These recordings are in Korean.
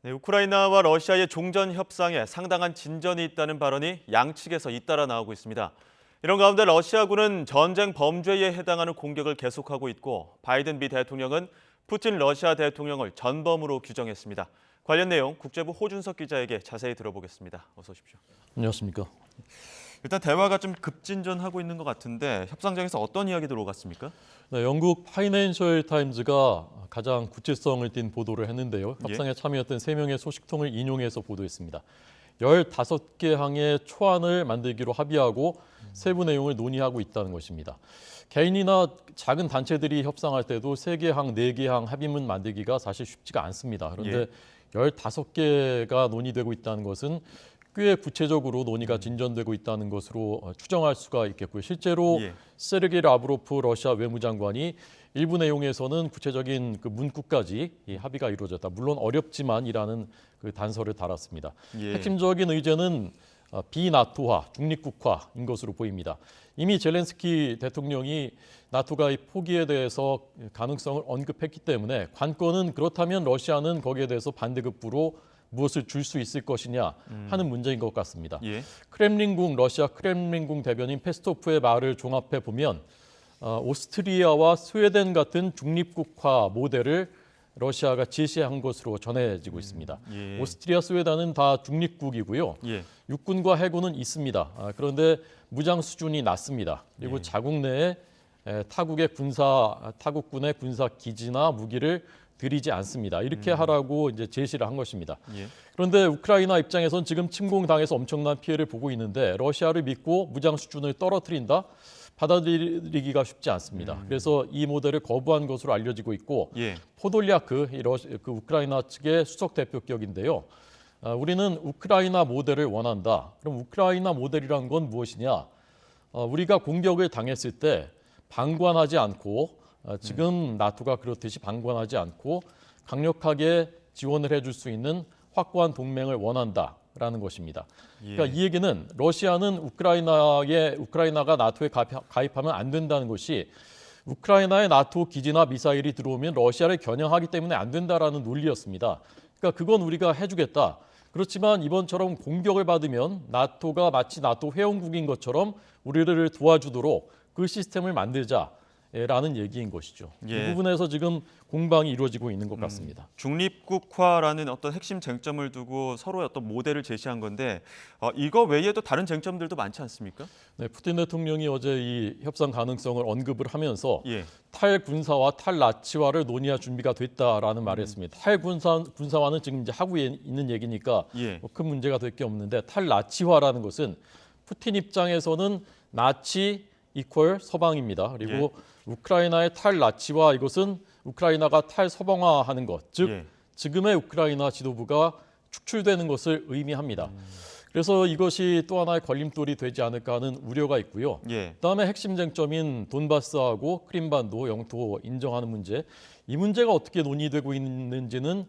네, 우크라이나와 러시아의 종전 협상에 상당한 진전이 있다는 발언이 양측에서 잇따라 나오고 있습니다. 이런 가운데 러시아군은 전쟁 범죄에 해당하는 공격을 계속하고 있고 바이든 미 대통령은 푸틴 러시아 대통령을 전범으로 규정했습니다. 관련 내용 국제부 호준석 기자에게 자세히 들어보겠습니다. 어서 오십시오. 안녕하십니까. 일단 대화가 좀 급진전하고 있는 것 같은데 협상장에서 어떤 이야기들 오갔습니까? 네, 영국 파이낸셜 타임즈가 가장 구체성을 띤 보도를 했는데요. 협상에 참여했던 3명의 소식통을 인용해서 보도했습니다. 15개 항의 초안을 만들기로 합의하고 세부 내용을 논의하고 있다는 것입니다. 개인이나 작은 단체들이 협상할 때도 3개 항, 4개 항 합의문 만들기가 사실 쉽지가 않습니다. 그런데 15개가 논의되고 있다는 것은 꽤 구체적으로 논의가 진전되고 있다는 것으로 추정할 수가 있겠고요. 실제로 세르게이 라브로프 러시아 외무장관이 일부 내용에서는 구체적인 그 문구까지 합의가 이루어졌다. 물론 어렵지만이라는 그 단서를 달았습니다. 핵심적인 의제는 비나토화, 중립국화인 것으로 보입니다. 이미 젤렌스키 대통령이 나토 가입 포기에 대해서 가능성을 언급했기 때문에 관건은 그렇다면 러시아는 거기에 대해서 반대급부로 무엇을 줄 수 있을 것이냐 하는 문제인 것 같습니다. 크렘린궁, 러시아 크렘린궁 대변인 페스토프의 말을 종합해 보면 오스트리아와 스웨덴 같은 중립국화 모델을 러시아가 제시한 것으로 전해지고 있습니다. 오스트리아, 스웨덴은 다 중립국이고요. 육군과 해군은 있습니다. 그런데 무장 수준이 낮습니다. 그리고 자국 내에 타국군의 군사 기지나 무기를 들이지 않습니다. 이렇게 하라고 이제 제시를 한 것입니다. 그런데 우크라이나 입장에선 지금 침공당해서 엄청난 피해를 보고 있는데 러시아를 믿고 무장 수준을 떨어뜨린다? 받아들이기가 쉽지 않습니다. 그래서 이 모델을 거부한 것으로 알려지고 있고 포돌리아크 그 우크라이나 측의 수석 대표격인데요. 우리는 우크라이나 모델을 원한다. 그럼 우크라이나 모델이란 건 무엇이냐? 우리가 공격을 당했을 때 방관하지 않고 지금 나토가 그렇듯이 방관하지 않고 강력하게 지원을 해줄 수 있는 확고한 동맹을 원한다라는 것입니다. 그러니까 이 얘기는 러시아는 우크라이나가 나토에 가입하면 안 된다는 것이 우크라이나의 나토 기지나 미사일이 들어오면 러시아를 겨냥하기 때문에 안 된다라는 논리였습니다. 그러니까 그건 우리가 해주겠다. 그렇지만 이번처럼 공격을 받으면 나토가 마치 나토 회원국인 것처럼 우리를 도와주도록 그 시스템을 만들자. 라는 얘기인 것이죠. 이 부분에서 지금 공방이 이루어지고 있는 것 같습니다. 중립국화라는 어떤 핵심 쟁점을 두고 서로의 어떤 모델을 제시한 건데 이거 외에도 다른 쟁점들도 많지 않습니까? 네, 푸틴 대통령이 어제 이 협상 가능성을 언급을 하면서 탈군사와 탈나치화를 논의할 준비가 됐다라는 말을 했습니다. 탈군사화는 지금 이제 하고 있는 얘기니까 큰 문제가 될 게 없는데 탈나치화라는 것은 푸틴 입장에서는 나치 이퀄 서방입니다. 그리고 우크라이나의 탈나치화 이것은 우크라이나가 탈서방화하는 것, 즉 지금의 우크라이나 지도부가 축출되는 것을 의미합니다. 그래서 이것이 또 하나의 걸림돌이 되지 않을까 하는 우려가 있고요. 그다음에 핵심 쟁점인 돈바스하고 크림반도 영토 인정하는 문제, 이 문제가 어떻게 논의되고 있는지는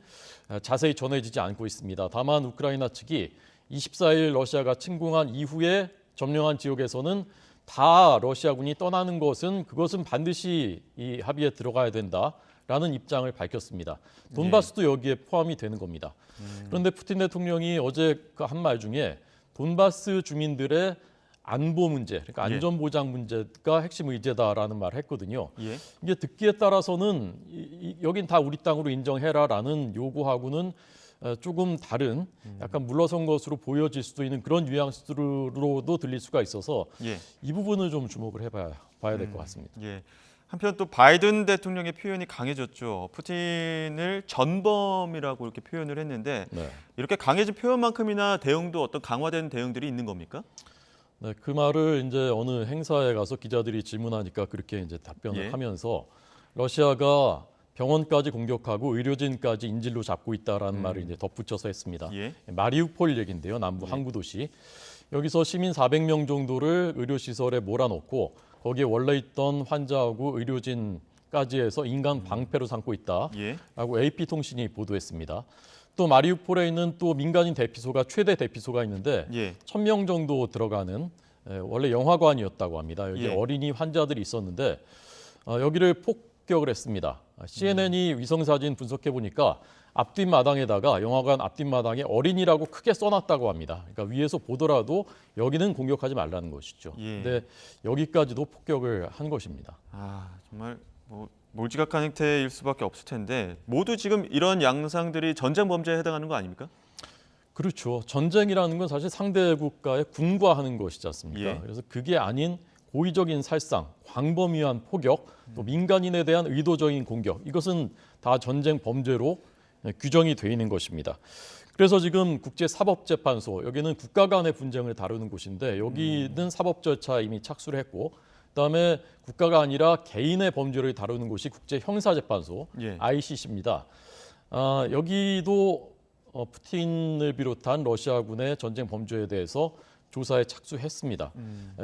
자세히 전해지지 않고 있습니다. 다만 우크라이나 측이 24일 러시아가 침공한 이후에 점령한 지역에서는 다 러시아군이 떠나는 그것은 반드시 이 합의에 들어가야 된다라는 입장을 밝혔습니다. 돈바스도 여기에 포함이 되는 겁니다. 그런데 푸틴 대통령이 어제 그 한 말 중에 돈바스 주민들의 안보 문제, 그러니까 안전보장 문제가 핵심 의제다라는 말을 했거든요. 이게 듣기에 따라서는 여긴 다 우리 땅으로 인정해라라는 요구하고는 조금 다른 약간 물러선 것으로 보여질 수도 있는 그런 뉘앙스로도 들릴 수가 있어서 이 부분을 좀 주목을 해봐야 될 것 같습니다. 한편 또 바이든 대통령의 표현이 강해졌죠. 푸틴을 전범이라고 이렇게 표현을 했는데 이렇게 강해진 표현만큼이나 대응도 어떤 강화된 대응들이 있는 겁니까? 네, 그 말을 이제 어느 행사에 가서 기자들이 질문하니까 그렇게 이제 답변을 하면서 러시아가 병원까지 공격하고 의료진까지 인질로 잡고 있다라는 말을 이제 덧붙여서 했습니다. 마리우폴 얘긴데요, 남부 항구 도시. 여기서 시민 400명 정도를 의료시설에 몰아넣고 거기에 원래 있던 환자하고 의료진까지 해서 인간 방패로 삼고 있다라고 AP 통신이 보도했습니다. 또 마리우폴에 있는 또 민간인 대피소가 최대 대피소가 있는데 1,000명 정도 들어가는 원래 영화관이었다고 합니다. 여기 어린이 환자들이 있었는데 여기를 폭격을 했습니다. CNN이 위성사진 분석해 보니까 앞뒷마당에다가 영화관 앞뒷마당에 어린이라고 크게 써놨다고 합니다. 그러니까 위에서 보더라도 여기는 공격하지 말라는 것이죠. 예. 근데 여기까지도 폭격을 한 것입니다. 정말 몰지각한 행태일 수밖에 없을 텐데 모두 지금 이런 양상들이 전쟁 범죄에 해당하는 거 아닙니까? 그렇죠. 전쟁이라는 건 사실 상대 국가의 군과 하는 것이지 않습니까? 예. 그래서 그게 아닌 고의적인 살상, 광범위한 포격, 또 민간인에 대한 의도적인 공격, 이것은 다 전쟁 범죄로 규정이 돼 있는 것입니다. 그래서 지금 국제사법재판소, 여기는 국가 간의 분쟁을 다루는 곳인데 여기는 사법 절차 이미 착수를 했고, 그다음에 국가가 아니라 개인의 범죄를 다루는 곳이 국제형사재판소, 예. ICC입니다. 여기도 푸틴을 비롯한 러시아군의 전쟁 범죄에 대해서 조사에 착수했습니다.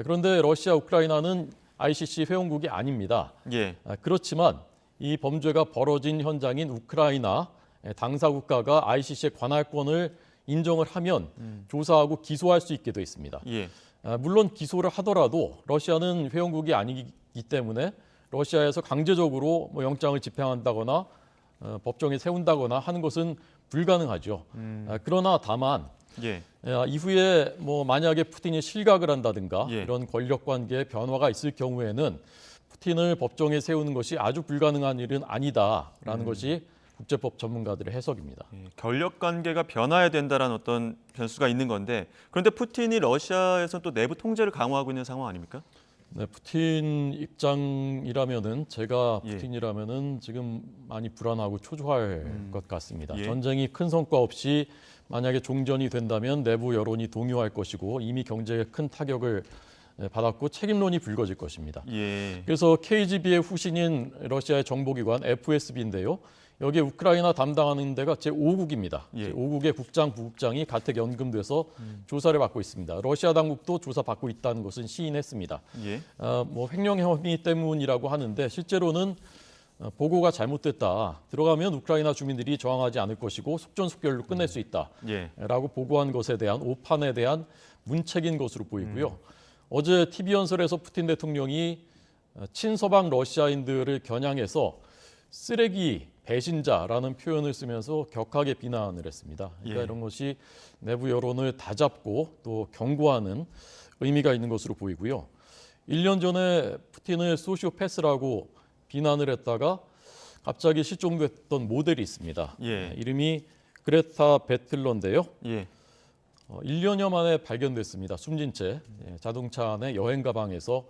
그런데 러시아, 우크라이나는 ICC 회원국이 아닙니다. 예. 그렇지만 이 범죄가 벌어진 현장인 우크라이나 당사 국가가 ICC의 관할권을 인정을 하면 조사하고 기소할 수 있게 돼 있습니다. 예. 물론 기소를 하더라도 러시아는 회원국이 아니기 때문에 러시아에서 강제적으로 영장을 집행한다거나 법정에 세운다거나 하는 것은 불가능하죠. 그러나 다만 예. 이후에 만약에 푸틴이 실각을 한다든가 예. 이런 권력 관계에 변화가 있을 경우에는 푸틴을 법정에 세우는 것이 아주 불가능한 일은 아니다라는 것이 국제법 전문가들의 해석입니다. 권력 관계가 변화해야 된다라는 어떤 변수가 있는 건데 그런데 푸틴이 러시아에서 또 내부 통제를 강화하고 있는 상황 아닙니까? 네, 푸틴 입장이라면은 제가 예. 푸틴이라면은 지금 많이 불안하고 초조할 것 같습니다. 예. 전쟁이 큰 성과 없이 만약에 종전이 된다면 내부 여론이 동요할 것이고 이미 경제에 큰 타격을 받았고 책임론이 불거질 것입니다. 예. 그래서 KGB의 후신인 러시아의 정보기관 FSB인데요. 여기에 우크라이나 담당하는 데가 제5국입니다. 예. 제5국의 국장, 부국장이 가택 연금돼서 조사를 받고 있습니다. 러시아 당국도 조사받고 있다는 것은 시인했습니다. 예. 횡령 혐의 때문이라고 하는데 실제로는 보고가 잘못됐다. 들어가면 우크라이나 주민들이 저항하지 않을 것이고 속전속결로 끝낼 수 있다라고 예. 보고한 것에 대한 오판에 대한 문책인 것으로 보이고요. 어제 TV 연설에서 푸틴 대통령이 친서방 러시아인들을 겨냥해서 쓰레기 배신자라는 표현을 쓰면서 격하게 비난을 했습니다. 그러니까 예. 이런 것이 내부 여론을 다잡고 또 경고하는 의미가 있는 것으로 보이고요. 1년 전에 푸틴을 소시오패스라고 비난을 했다가 갑자기 실종됐던 모델이 있습니다. 예. 이름이 그레타 배틀러인데요. 예. 1년여 만에 발견됐습니다. 숨진 채 자동차 안에 여행 가방에서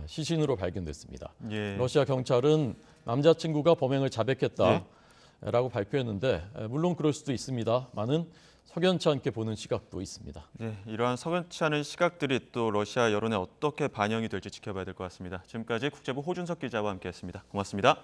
시신으로 발견됐습니다. 예. 러시아 경찰은 남자친구가 범행을 자백했다라고 발표했는데 물론 그럴 수도 있습니다만은 석연치 않게 보는 시각도 있습니다. 네, 이러한 석연치 않은 시각들이 또 러시아 여론에 어떻게 반영이 될지 지켜봐야 될 것 같습니다. 지금까지 국제부 호준석 기자와 함께했습니다. 고맙습니다.